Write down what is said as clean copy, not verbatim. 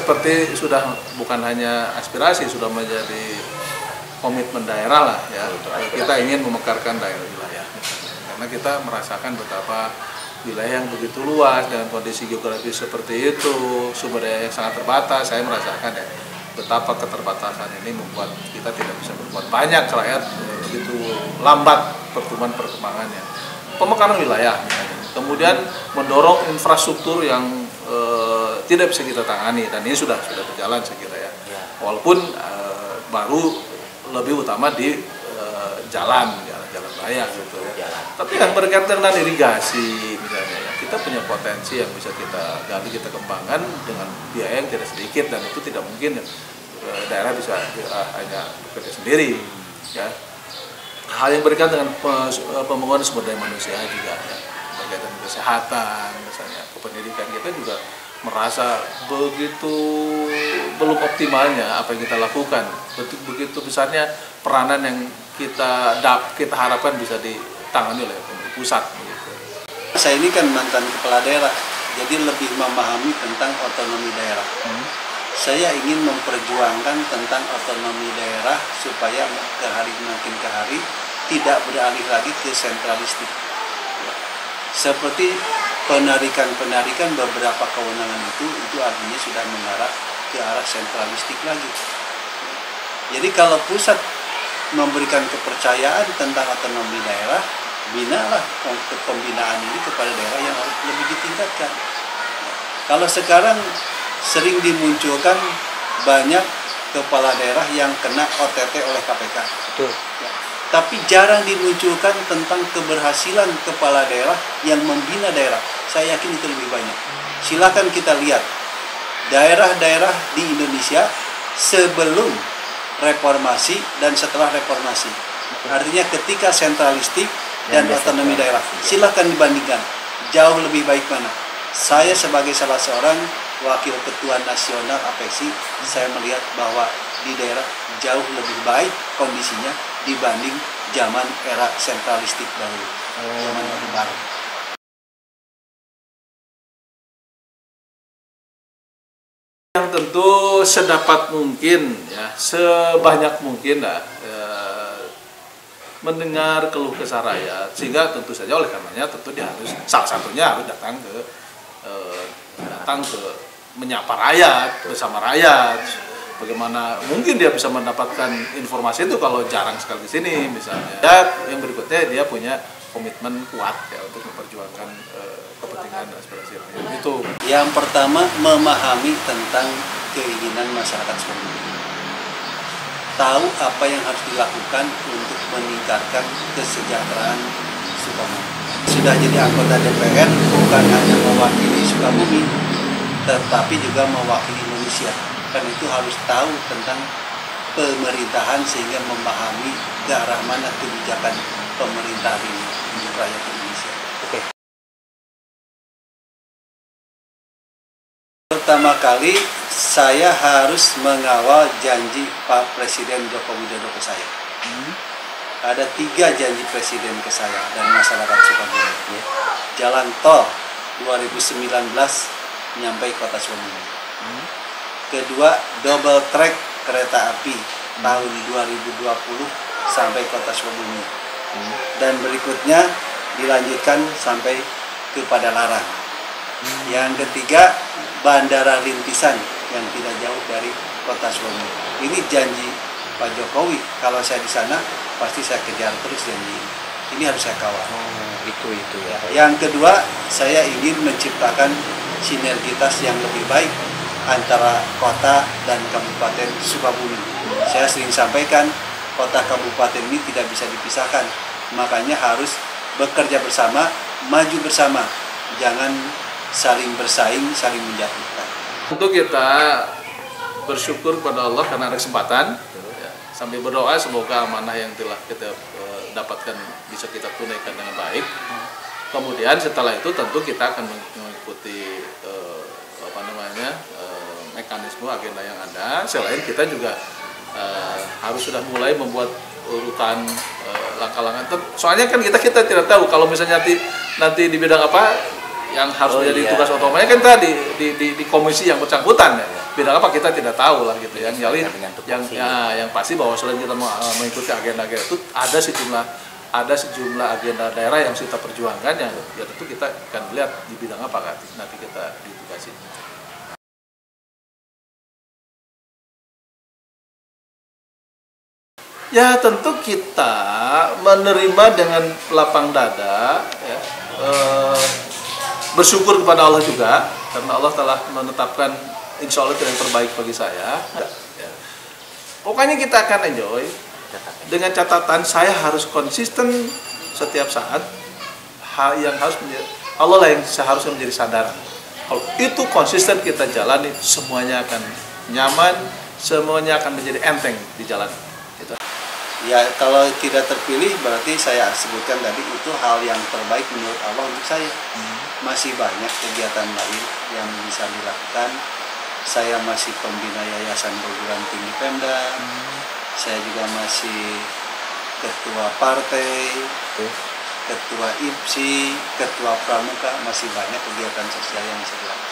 seperti sudah bukan hanya aspirasi, sudah menjadi komitmen daerah lah ya. Kita ingin memekarkan daerah wilayah, karena kita merasakan betapa wilayah yang begitu luas dengan kondisi geografis seperti itu, sumber daya yang sangat terbatas. Saya merasakan ya betapa keterbatasan ini membuat kita tidak bisa berbuat banyak, rakyat begitu lambat pertumbuhan perkembangannya. Pemekaran wilayah misalnya, kemudian mendorong infrastruktur yang tidak bisa kita tangani, dan ini sudah berjalan saya kira ya. Walaupun baru lebih utama di jalan raya gitu ya. Tapi yang berkaitan dengan irigasi misalnya ya, kita punya potensi yang bisa kita gali, kita kembangkan dengan biaya yang tidak sedikit, dan itu tidak mungkin daerah bisa hanya bekerja sendiri ya. Hal yang berkaitan dengan pembangunan sumber daya manusia juga ya, berkaitan dengan kesehatan misalnya, kependidikan, kita juga merasa begitu belum optimalnya apa yang kita lakukan, begitu besarnya peranan yang kita harapkan bisa ditangani oleh pemerintah pusat. Gitu. Saya ini kan mantan kepala daerah, jadi lebih memahami tentang otonomi daerah. Saya ingin memperjuangkan tentang otonomi daerah supaya makin ke hari tidak beralih lagi ke sentralistik. Seperti penarikan beberapa kewenangan itu artinya sudah mengarah ke arah sentralistik lagi. Jadi kalau pusat memberikan kepercayaan tentang otonomi daerah, binalah pembinaan ini kepada daerah yang harus lebih ditingkatkan. Kalau sekarang sering dimunculkan banyak kepala daerah yang kena OTT oleh KPK. Betul. Ya. Tapi jarang dimunculkan tentang keberhasilan kepala daerah yang membina daerah. Saya yakin itu lebih banyak. Silakan kita lihat daerah-daerah di Indonesia sebelum reformasi dan setelah reformasi. Artinya ketika sentralistik dan otonomi daerah. Silakan dibandingkan. Jauh lebih baik mana? Saya sebagai salah seorang wakil ketua nasional APESI, saya melihat bahwa di daerah jauh lebih baik kondisinya dibanding zaman era sentralistik dahulu, zaman Orde Baru. Yang tentu sedapat mungkin ya, sebanyak mungkin lah mendengar keluh kesah rakyat, sehingga tentu saja oleh karenanya tentu dia harus salah satunya harus datang ke menyapa rakyat, bersama rakyat. Bagaimana mungkin dia bisa mendapatkan informasi itu kalau jarang sekali di sini misalnya. Ya, yang berikutnya dia punya komitmen kuat ya untuk memperjuangkan kepentingan aspirasi rakyat itu. Yang pertama, memahami tentang keinginan masyarakat Sukabumi. Tahu apa yang harus dilakukan untuk meningkatkan kesejahteraan Sukabumi. Sudah jadi anggota DPR bukan hanya mewakili Sukabumi, tetapi juga mewakili Indonesia. Karena itu harus tahu tentang pemerintahan sehingga memahami ke arah mana kebijakan pemerintah ini untuk rakyat Indonesia. Oke. Pertama kali saya harus mengawal janji Pak Presiden Joko Widodo ke saya. Ada 3 janji Presiden ke saya dan masyarakat Sukabumi. Jalan tol 2019 nyampe kota Sukabumi. Kedua, double track kereta api tahun 2020 sampai kota Sukabumi. Dan berikutnya dilanjutkan sampai ke Padalarang. Yang ketiga, bandara rintisan yang tidak jauh dari kota Sukabumi. Ini janji Pak Jokowi. Kalau saya di sana pasti saya kejar terus janji ini. Ini harus saya kawal. Itu ya. Yang kedua, saya ingin menciptakan sinergitas yang lebih baik antara kota dan kabupaten Sukabumi. Saya sering sampaikan, kota kabupaten ini tidak bisa dipisahkan. Makanya harus bekerja bersama, maju bersama. Jangan saling bersaing, saling menjatuhkan. Untuk kita bersyukur kepada Allah karena ada kesempatan, ya, sambil berdoa semoga amanah yang telah kita dapatkan bisa kita tunaikan dengan baik. Kemudian setelah itu tentu kita akan mengikuti mekanisme agenda yang ada. Selain kita juga harus sudah mulai membuat urutan langkah-langkah. Soalnya kan kita tidak tahu kalau misalnya nanti di bidang apa yang harus menjadi tugas utamanya kan tadi di komisi yang bersangkutan ya. bidang apa kita tidak tahu lah gitu ya. Yang pasti bahwa selain kita mengikuti agenda-agenda itu ada sejumlah agenda daerah yang kita perjuangkan, yang ya tentu kita akan melihat di bidang apa kan nanti kita ditugasi. Ya tentu kita menerima dengan lapang dada, ya, bersyukur kepada Allah juga karena Allah telah menetapkan insya Allah yang terbaik bagi saya. Ya. Pokoknya kita akan enjoy dengan catatan saya harus konsisten setiap saat. Yang harus Allah lah yang seharusnya menjadi sandaran. Kalau itu konsisten kita jalani, semuanya akan nyaman, semuanya akan menjadi enteng di jalan. Gitu. Ya kalau tidak terpilih berarti saya sebutkan tadi itu hal yang terbaik menurut Allah untuk saya. Masih banyak kegiatan lain yang bisa dilakukan. Saya masih pembina Yayasan Perguruan Tinggi Pemda. Saya juga masih ketua partai, ketua IPSI, ketua pramuka. Masih banyak kegiatan sosial yang bisa dilakukan.